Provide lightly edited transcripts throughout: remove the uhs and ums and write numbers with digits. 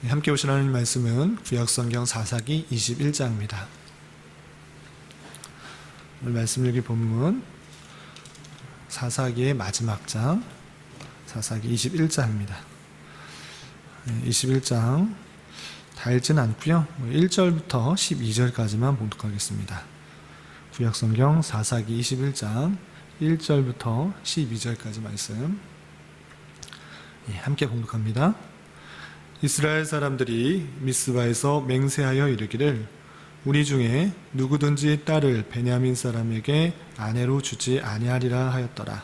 함께 보실 하나님 말씀은 구약성경 사사기 21장입니다. 오늘 말씀 읽기 본문 사사기의 마지막 장, 사사기 21장입니다. 21장 달진 않고요. 1절부터 12절까지만 봉독하겠습니다. 구약성경 사사기 21장 1절부터 12절까지 말씀 함께 봉독합니다. 이스라엘 사람들이 미스바에서 맹세하여 이르기를 우리 중에 누구든지 딸을 베냐민 사람에게 아내로 주지 아니하리라 하였더라.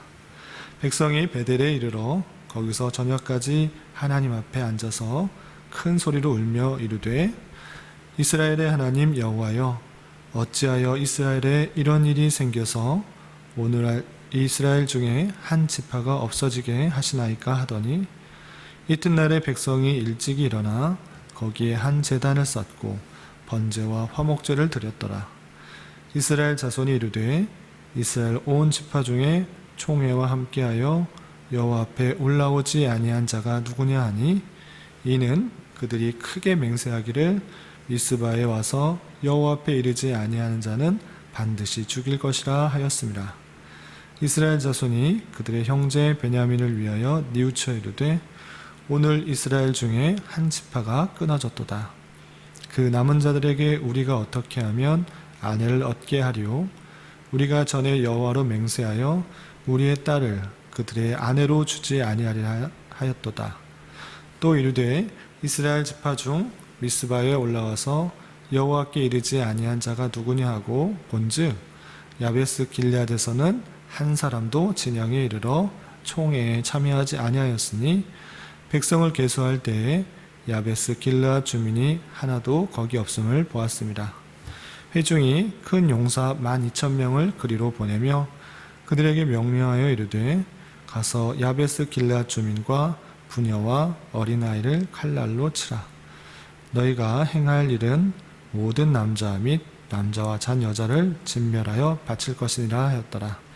백성이 베델에 이르러 거기서 저녁까지 하나님 앞에 앉아서 큰 소리로 울며 이르되 이스라엘의 하나님 여호와여, 어찌하여 이스라엘에 이런 일이 생겨서 오늘날 이스라엘 중에 한 지파가 없어지게 하시나이까 하더니 이튿날에 백성이 일찍이 일어나 거기에 한 제단을 쌓고 번제와 화목제를 드렸더라. 이스라엘 자손이 이르되 이스라엘 온 지파 중에 총회와 함께하여 여호와 앞에 올라오지 아니한 자가 누구냐 하니 이는 그들이 크게 맹세하기를 미스바에 와서 여호와 앞에 이르지 아니하는 자는 반드시 죽일 것이라 하였습니다. 이스라엘 자손이 그들의 형제 베냐민을 위하여 뉘우쳐 이르되 오늘 이스라엘 중에 한 지파가 끊어졌도다. 그 남은 자들에게 우리가 어떻게 하면 아내를 얻게 하리요? 우리가 전에 여호와로 맹세하여 우리의 딸을 그들의 아내로 주지 아니하리라 하였도다. 또 이르되 이스라엘 지파 중 미스바에 올라와서 여호와께 이르지 아니한 자가 누구냐 하고 본즉 야베스 길앗에서는 한 사람도 진영에 이르러 총회에 참여하지 아니하였으니 백성을 계수할 때에 야베스 길앗 주민이 하나도 거기 없음을 보았습니다. 회중이 큰 용사 12,000명을 그리로 보내며 그들에게 명령하여 이르되 가서 야베스 길앗 주민과 부녀와 어린아이를 칼날로 치라. 너희가 행할 일은 모든 남자 및 남자와 잔 여자를 진멸하여 바칠 것이니라 하였더라.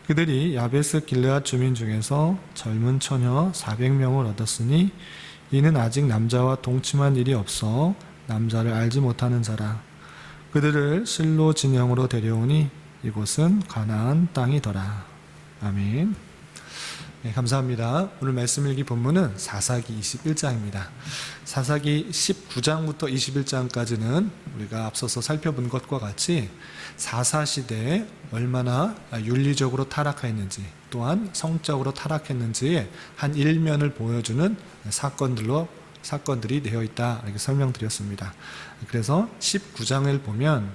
그들이 야베스 길앗 주민 중에서 젊은 처녀 400명을 얻었으니 이는 아직 남자와 동침한 일이 없어 남자를 알지 못하는 자라. 그들을 실로 진영으로 데려오니 이곳은 가나안 땅이더라. 아멘. 네, 감사합니다. 오늘 말씀 읽기 본문은 사사기 21장입니다. 사사기 19장부터 21장까지는 우리가 앞서서 살펴본 것과 같이 사사시대에 얼마나 윤리적으로 타락했는지 또한 성적으로 타락했는지의 한 일면을 보여주는 사건들이 되어 있다 이렇게 설명드렸습니다. 그래서 19장을 보면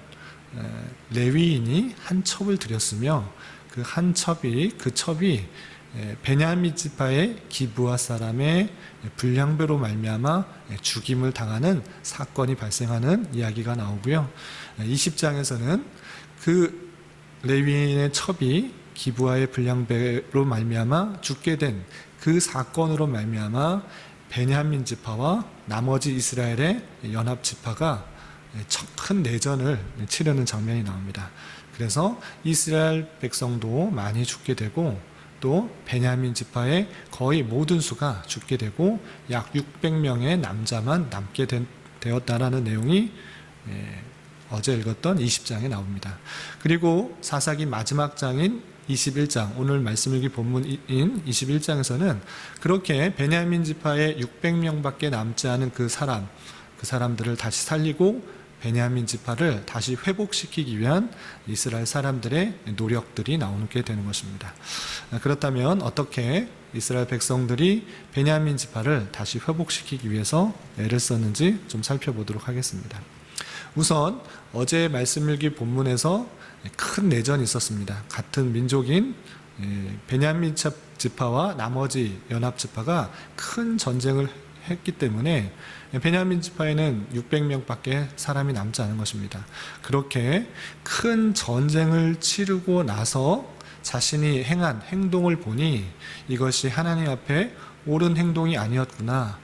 레위인이 한 첩을 드렸으며 그 첩이 베냐민 지파의 기브아 사람의 불량배로 말미암아 죽임을 당하는 사건이 발생하는 이야기가 나오고요. 20장에서는 그 레위인의 첩이 기브아의 불량배로 말미암아 죽게 된 그 사건으로 말미암아 베냐민 지파와 나머지 이스라엘의 연합 지파가 큰 내전을 치르는 장면이 나옵니다. 그래서 이스라엘 백성도 많이 죽게 되고 또 베냐민 지파의 거의 모든 수가 죽게 되고 약 600명의 남자만 남게 되었다라는 내용이 어제 읽었던 20장에 나옵니다. 그리고 사사기 마지막 장인 21장, 오늘 말씀 읽기 본문인 21장에서는 그렇게 베냐민 지파의 600명밖에 남지 않은 그 사람들을 다시 살리고 베냐민 지파를 다시 회복시키기 위한 이스라엘 사람들의 노력들이 나오게 되는 것입니다. 그렇다면 어떻게 이스라엘 백성들이 베냐민 지파를 다시 회복시키기 위해서 애를 썼는지 좀 살펴보도록 하겠습니다. 우선 어제 말씀 읽기 본문에서 큰 내전이 있었습니다. 같은 민족인 베냐민 지파와 나머지 연합 지파가 큰 전쟁을 했기 때문에 베냐민 지파에는 600명밖에 사람이 남지 않은 것입니다. 그렇게 큰 전쟁을 치르고 나서 자신이 행한 행동을 보니 이것이 하나님 앞에 옳은 행동이 아니었구나.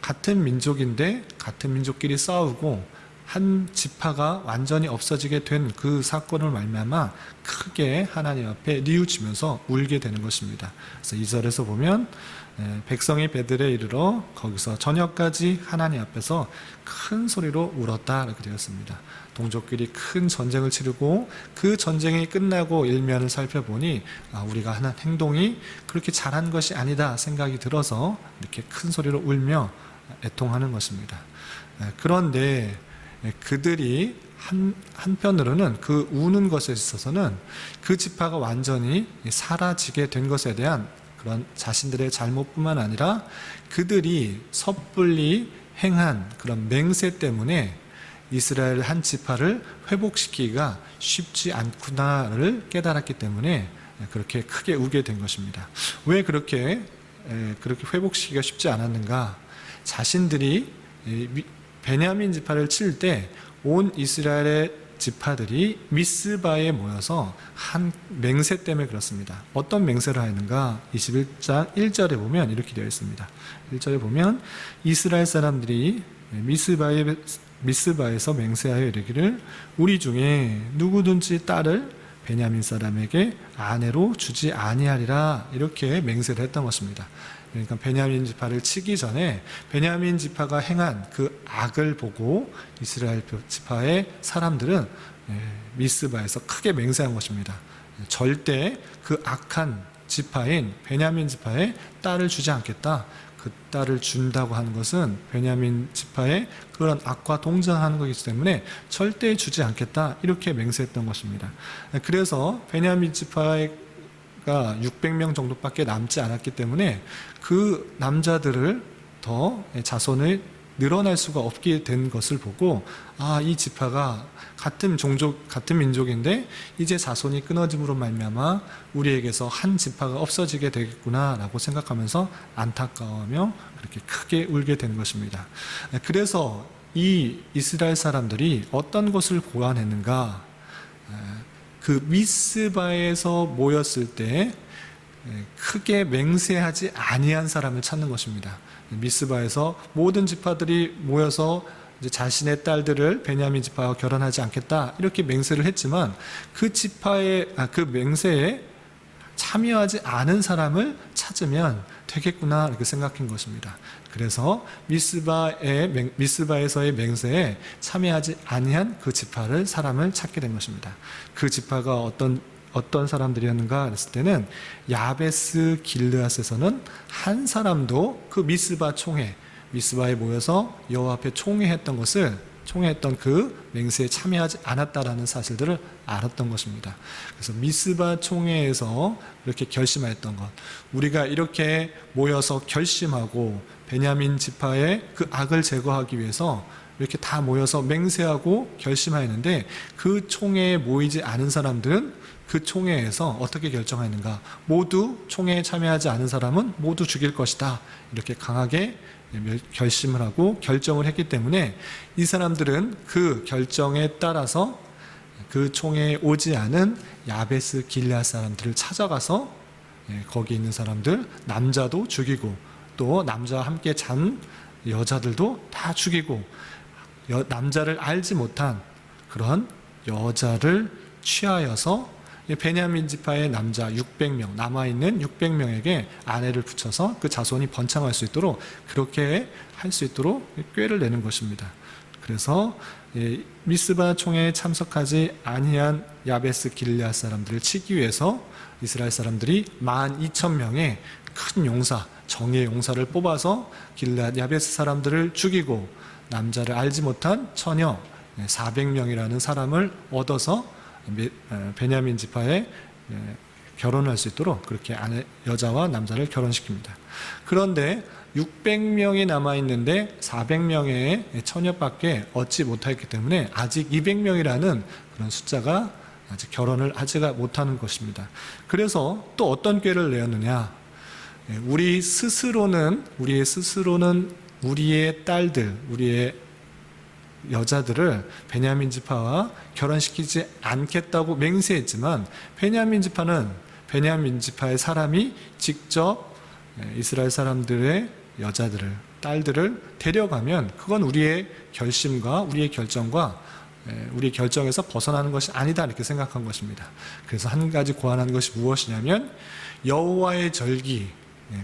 같은 민족인데 같은 민족끼리 싸우고 한 지파가 완전히 없어지게 된 그 사건을 말미암아 크게 하나님 앞에 뉘우치면서 울게 되는 것입니다. 그래서 2절에서 보면 백성이 베들에 이르러 거기서 저녁까지 하나님 앞에서 큰 소리로 울었다 이렇게 되었습니다. 동족끼리 큰 전쟁을 치르고 그 전쟁이 끝나고 일면을 살펴보니 우리가 하는 행동이 그렇게 잘한 것이 아니다 생각이 들어서 이렇게 큰 소리로 울며 애통하는 것입니다. 그런데 그들이 한편으로는 그 우는 것에 있어서는 그 지파가 완전히 사라지게 된 것에 대한 그런 자신들의 잘못뿐만 아니라 그들이 섣불리 행한 그런 맹세 때문에 이스라엘 한 지파를 회복시키기가 쉽지 않구나를 깨달았기 때문에 그렇게 크게 우게 된 것입니다. 왜 그렇게 회복시키기가 쉽지 않았는가? 자신들이 베냐민 지파를 칠 때 온 이스라엘의 지파들이 미스바에 모여서 한 맹세 때문에 그렇습니다. 어떤 맹세를 하였는가? 21장 1절에 보면 이렇게 되어 있습니다. 1절에 보면 이스라엘 사람들이 미스바에서 맹세하여 이르기를 우리 중에 누구든지 딸을 베냐민 사람에게 아내로 주지 아니하리라 이렇게 맹세를 했던 것입니다. 그러니까 베냐민 지파를 치기 전에 베냐민 지파가 행한 그 악을 보고 이스라엘 지파의 사람들은 미스바에서 크게 맹세한 것입니다. 절대 그 악한 지파인 베냐민 지파에 딸을 주지 않겠다. 그 딸을 준다고 하는 것은 베냐민 지파의 그런 악과 동정하는 것이기 때문에 절대 주지 않겠다. 이렇게 맹세했던 것입니다. 그래서 베냐민 지파가 600명 정도밖에 남지 않았기 때문에 그 남자들을 더 자손을 늘어날 수가 없게 된 것을 보고 이 지파가 같은 종족, 같은 민족인데 이제 자손이 끊어짐으로 말미암아 우리에게서 한 지파가 없어지게 되겠구나라고 생각하면서 안타까워하며 그렇게 크게 울게 된 것입니다. 그래서 이 이스라엘 사람들이 어떤 것을 고안했는가? 그 미스바에서 모였을 때 크게 맹세하지 아니한 사람을 찾는 것입니다. 미스바에서 모든 지파들이 모여서 이제 자신의 딸들을 베냐민 지파와 결혼하지 않겠다 이렇게 맹세를 했지만 그 지파의 그 맹세에 참여하지 않은 사람을 찾으면 되겠구나 이렇게 생각한 것입니다. 그래서 미스바에서의 맹세에 참여하지 아니한 그 지파를 사람을 찾게 된 것입니다. 그 지파가 어떤 사람들이었는가 했을 때는 야베스 길르앗에서는 한 사람도 그 미스바에 모여서 여호와 앞에 총회했던 그 맹세에 참여하지 않았다라는 사실들을 알았던 것입니다. 그래서 미스바 총회에서 이렇게 결심하였던 것, 우리가 이렇게 모여서 결심하고 베냐민 지파의 그 악을 제거하기 위해서 이렇게 다 모여서 맹세하고 결심하였는데 그 총회에 모이지 않은 사람들은 그 총회에서 어떻게 결정하였는가? 모두 총회에 참여하지 않은 사람은 모두 죽일 것이다. 이렇게 강하게 결심을 하고 결정을 했기 때문에 이 사람들은 그 결정에 따라서 그 총회에 오지 않은 야베스 길르앗 사람들을 찾아가서 거기 있는 사람들 남자도 죽이고 또 남자와 함께 잔 여자들도 다 죽이고 남자를 알지 못한 그런 여자를 취하여서 베냐민 지파의 남자 600명 남아있는 600명에게 아내를 붙여서 그 자손이 번창할 수 있도록 그렇게 할 수 있도록 꾀를 내는 것입니다. 그래서 미스바 총회에 참석하지 아니한 야베스 길르앗 사람들을 치기 위해서 이스라엘 사람들이 12,000명의 큰 용사, 정예의 용사를 뽑아서 길르앗 야베스 사람들을 죽이고 남자를 알지 못한 처녀 400명이라는 사람을 얻어서 베냐민 지파에 결혼할 수 있도록 그렇게 여자와 남자를 결혼시킵니다. 그런데 600명이 남아있는데 400명의 처녀밖에 얻지 못했기 때문에 아직 200명이라는 그런 숫자가 아직 결혼을 하지 못하는 것입니다. 그래서 또 어떤 꾀를 내었느냐? 우리의 스스로는 우리의 딸들, 우리의 여자들을 베냐민 지파와 결혼시키지 않겠다고 맹세했지만 베냐민 지파의 사람이 직접 이스라엘 사람들의 여자들을, 딸들을 데려가면 그건 우리의 결심과 우리의 결정과 우리의 결정에서 벗어나는 것이 아니다 이렇게 생각한 것입니다. 그래서 한 가지 고안한 것이 무엇이냐면 여호와의 절기,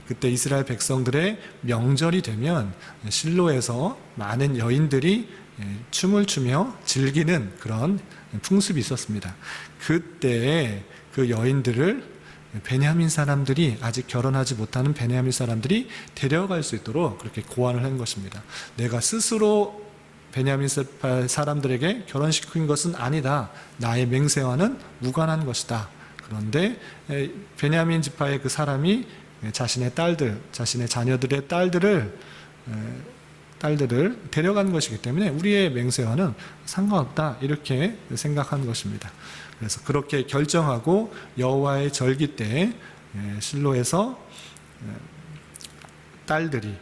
그때 이스라엘 백성들의 명절이 되면 실로에서 많은 여인들이 춤을 추며 즐기는 그런 풍습이 있었습니다. 그때 그 여인들을 베냐민 사람들이, 아직 결혼하지 못하는 베냐민 사람들이 데려갈 수 있도록 그렇게 고안을 한 것입니다. 내가 스스로 베냐민 사람들에게 결혼시킨 것은 아니다. 나의 맹세와는 무관한 것이다. 그런데 베냐민 지파의 그 사람이 자신의 딸들, 자신의 자녀들의 딸들을 데려간 것이기 때문에 우리의 맹세와는 상관없다, 이렇게 생각한 것입니다. 그래서 그렇게 결정하고 여호와의 절기 때 실로에서 딸들이,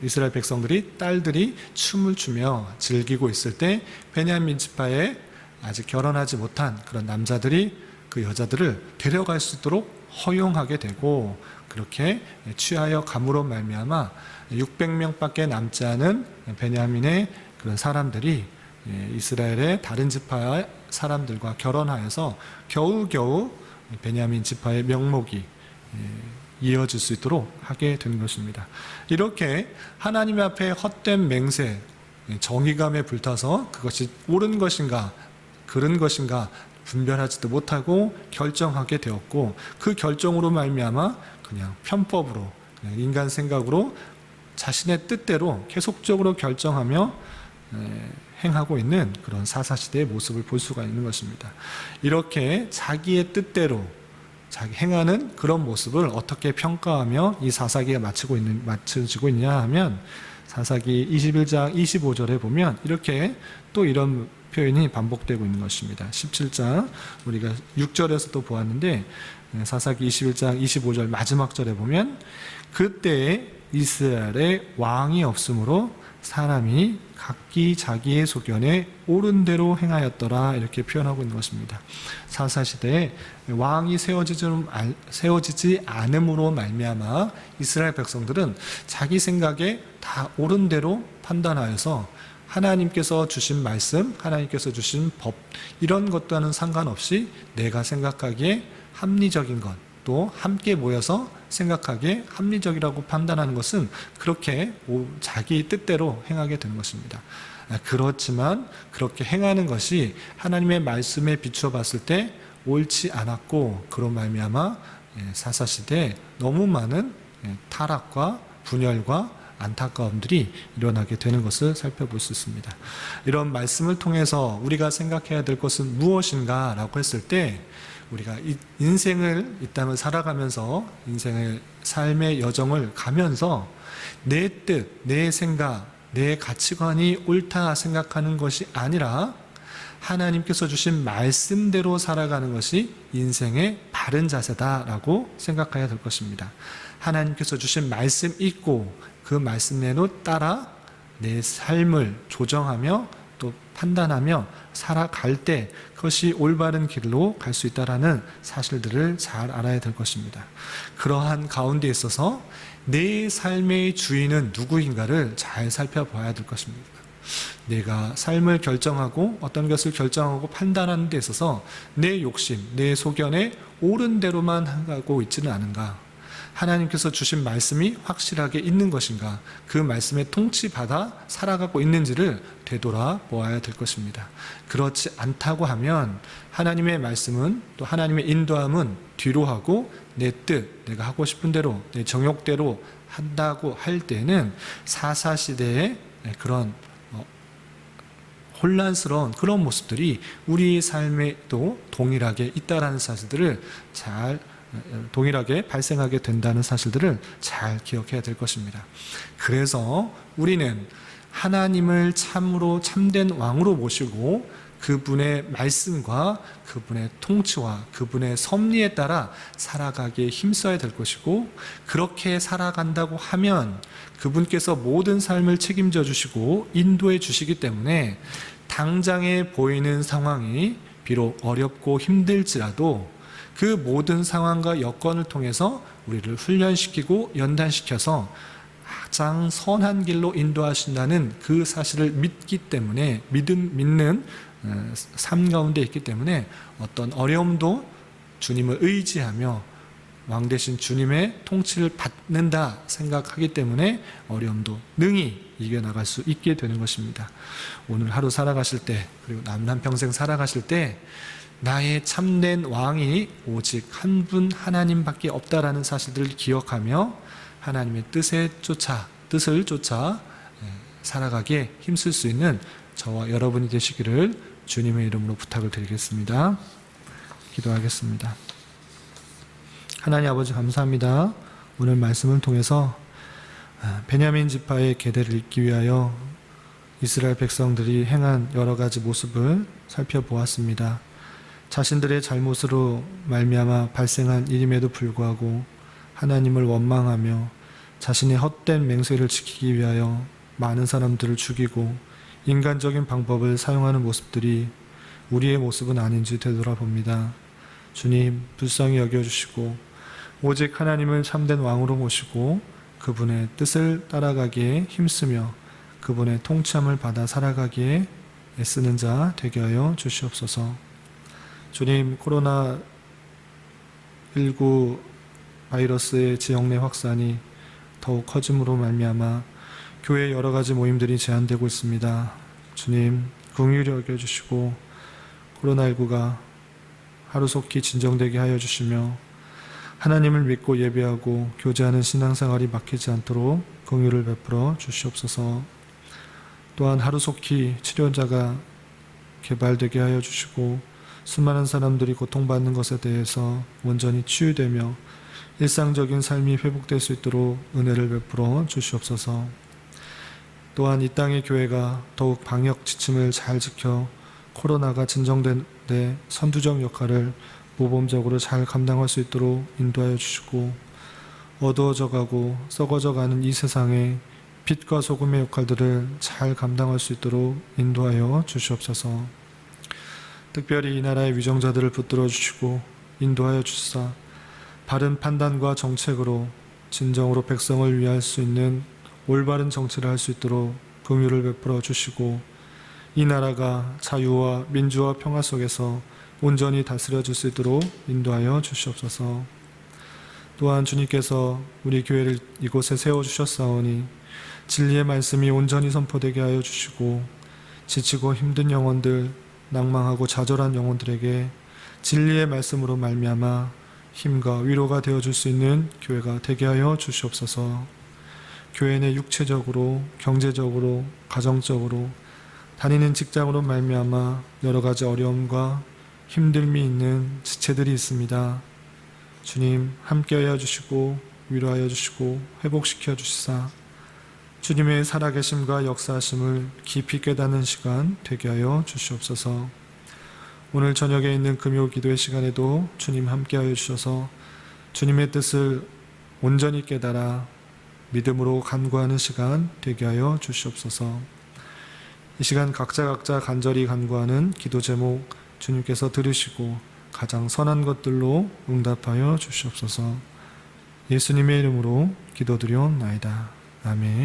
이스라엘 백성들이 딸들이 춤을 추며 즐기고 있을 때 베냐민 지파에 아직 결혼하지 못한 그런 남자들이 그 여자들을 데려갈 수 있도록 허용하게 되고, 그렇게 취하여 감으로 말미암아 600명밖에 남지 않은 베냐민의 그런 사람들이 이스라엘의 다른 지파의 사람들과 결혼하여서 겨우겨우 베냐민 지파의 명목이 이어질 수 있도록 하게 된 것입니다. 이렇게 하나님 앞에 헛된 맹세, 정의감에 불타서 그것이 옳은 것인가 그른 것인가 분별하지도 못하고 결정하게 되었고, 그 결정으로 말미암아 그냥 편법으로, 그냥 인간 생각으로 자신의 뜻대로 계속적으로 결정하며 행하고 있는 그런 사사시대의 모습을 볼 수가 있는 것입니다. 이렇게 자기의 뜻대로 자기 행하는 그런 모습을 어떻게 평가하며 이 사사기가 맞춰지고 있냐 하면, 사사기 21장 25절에 보면 이렇게 또 이런 표현이 반복되고 있는 것입니다. 17장 우리가 6절에서 또 보았는데, 사사기 21장 25절 마지막 절에 보면 그때에 이스라엘에 왕이 없으므로 사람이 각기 자기의 소견에 옳은 대로 행하였더라, 이렇게 표현하고 있는 것입니다. 사사시대에 왕이 세워지지 않음으로 말미암아 이스라엘 백성들은 자기 생각에 다 옳은 대로 판단하여서 하나님께서 주신 말씀, 하나님께서 주신 법, 이런 것과는 상관없이 내가 생각하기에 합리적인 것, 또 함께 모여서 생각하기에 합리적이라고 판단하는 것은 그렇게 자기 뜻대로 행하게 되는 것입니다. 그렇지만 그렇게 행하는 것이 하나님의 말씀에 비추어 봤을 때 옳지 않았고, 그런 말미암아 사사시대에 너무 많은 타락과 분열과 안타까움들이 일어나게 되는 것을 살펴볼 수 있습니다. 이런 말씀을 통해서 우리가 생각해야 될 것은 무엇인가 라고 했을 때, 우리가 인생을 이 땅을 살아가면서 인생의 삶의 여정을 가면서 내 뜻, 내 생각, 내 가치관이 옳다 생각하는 것이 아니라 하나님께서 주신 말씀대로 살아가는 것이 인생의 바른 자세다라고 생각해야 될 것입니다. 하나님께서 주신 말씀 있고 그 말씀대로 따라 내 삶을 조정하며 또 판단하며 살아갈 때 그것이 올바른 길로 갈 수 있다는 사실들을 잘 알아야 될 것입니다. 그러한 가운데 있어서 내 삶의 주인은 누구인가를 잘 살펴봐야 될 것입니다. 내가 삶을 결정하고 어떤 것을 결정하고 판단하는 데 있어서 내 욕심, 내 소견에 옳은 대로만 하고 있지는 않은가? 하나님께서 주신 말씀이 확실하게 있는 것인가? 그 말씀에 통치받아 살아가고 있는지를 되돌아 보아야 될 것입니다. 그렇지 않다고 하면 하나님의 말씀은, 또 하나님의 인도함은 뒤로 하고 내 뜻, 내가 하고 싶은 대로, 내 정욕대로 한다고 할 때는 사사시대의 그런 혼란스러운 그런 모습들이 우리 삶에도 동일하게 있다라는 사실들을 동일하게 발생하게 된다는 사실들을 잘 기억해야 될 것입니다. 그래서 우리는 하나님을 참으로 참된 왕으로 모시고 그분의 말씀과 그분의 통치와 그분의 섭리에 따라 살아가기에 힘써야 될 것이고, 그렇게 살아간다고 하면 그분께서 모든 삶을 책임져 주시고 인도해 주시기 때문에 당장에 보이는 상황이 비록 어렵고 힘들지라도 그 모든 상황과 여건을 통해서 우리를 훈련시키고 연단시켜서 가장 선한 길로 인도하신다는 그 사실을 믿기 때문에, 믿는 삶 가운데 있기 때문에 어떤 어려움도 주님을 의지하며 왕 대신 주님의 통치를 받는다 생각하기 때문에 어려움도 능히 이겨나갈 수 있게 되는 것입니다. 오늘 하루 살아가실 때, 그리고 남남평생 살아가실 때 나의 참된 왕이 오직 한 분 하나님밖에 없다라는 사실들을 기억하며 하나님의 뜻을 쫓아 살아가기에 힘쓸 수 있는 저와 여러분이 되시기를 주님의 이름으로 부탁을 드리겠습니다. 기도하겠습니다. 하나님 아버지 감사합니다. 오늘 말씀을 통해서 베냐민 지파의 계대를 잇기 위하여 이스라엘 백성들이 행한 여러 가지 모습을 살펴보았습니다. 자신들의 잘못으로 말미암아 발생한 일임에도 불구하고 하나님을 원망하며 자신의 헛된 맹세를 지키기 위하여 많은 사람들을 죽이고 인간적인 방법을 사용하는 모습들이 우리의 모습은 아닌지 되돌아봅니다. 주님, 불쌍히 여겨주시고 오직 하나님을 참된 왕으로 모시고 그분의 뜻을 따라가기에 힘쓰며 그분의 통치함을 받아 살아가기에 애쓰는 자 되게 하여 주시옵소서. 주님, 코로나19 바이러스의 지역 내 확산이 더욱 커짐으로 말미암아 교회 여러 가지 모임들이 제한되고 있습니다. 주님, 긍휼히 여겨주시고 코로나19가 하루속히 진정되게 하여 주시며 하나님을 믿고 예배하고 교제하는 신앙생활이 막히지 않도록 긍휼을 베풀어 주시옵소서. 또한 하루속히 치료자가 개발되게 하여 주시고 수많은 사람들이 고통받는 것에 대해서 온전히 치유되며 일상적인 삶이 회복될 수 있도록 은혜를 베풀어 주시옵소서. 또한 이 땅의 교회가 더욱 방역 지침을 잘 지켜 코로나가 진정된 데 선두적 역할을 모범적으로 잘 감당할 수 있도록 인도하여 주시고 어두워져 가고 썩어져 가는 이 세상에 빛과 소금의 역할들을 잘 감당할 수 있도록 인도하여 주시옵소서. 특별히 이 나라의 위정자들을 붙들어 주시고 인도하여 주시사 바른 판단과 정책으로 진정으로 백성을 위할 수 있는 올바른 정치를 할 수 있도록 긍휼을 베풀어 주시고 이 나라가 자유와 민주와 평화 속에서 온전히 다스려질 수 있도록 인도하여 주시옵소서. 또한 주님께서 우리 교회를 이곳에 세워주셨사오니 진리의 말씀이 온전히 선포되게 하여 주시고 지치고 힘든 영혼들, 낭망하고 좌절한 영혼들에게 진리의 말씀으로 말미암아 힘과 위로가 되어줄 수 있는 교회가 되게 하여 주시옵소서. 교회 내 육체적으로, 경제적으로, 가정적으로, 다니는 직장으로 말미암아 여러 가지 어려움과 힘듦이 있는 지체들이 있습니다. 주님, 함께하여 주시고 위로하여 주시고 회복시켜 주시사 주님의 살아계심과 역사하심을 깊이 깨닫는 시간 되게 하여 주시옵소서. 오늘 저녁에 있는 금요 기도의 시간에도 주님 함께하여 주셔서 주님의 뜻을 온전히 깨달아 믿음으로 간구하는 시간 되게 하여 주시옵소서. 이 시간 각자 간절히 간구하는 기도 제목 주님께서 들으시고 가장 선한 것들로 응답하여 주시옵소서. 예수님의 이름으로 기도드리옵나이다. 아멘.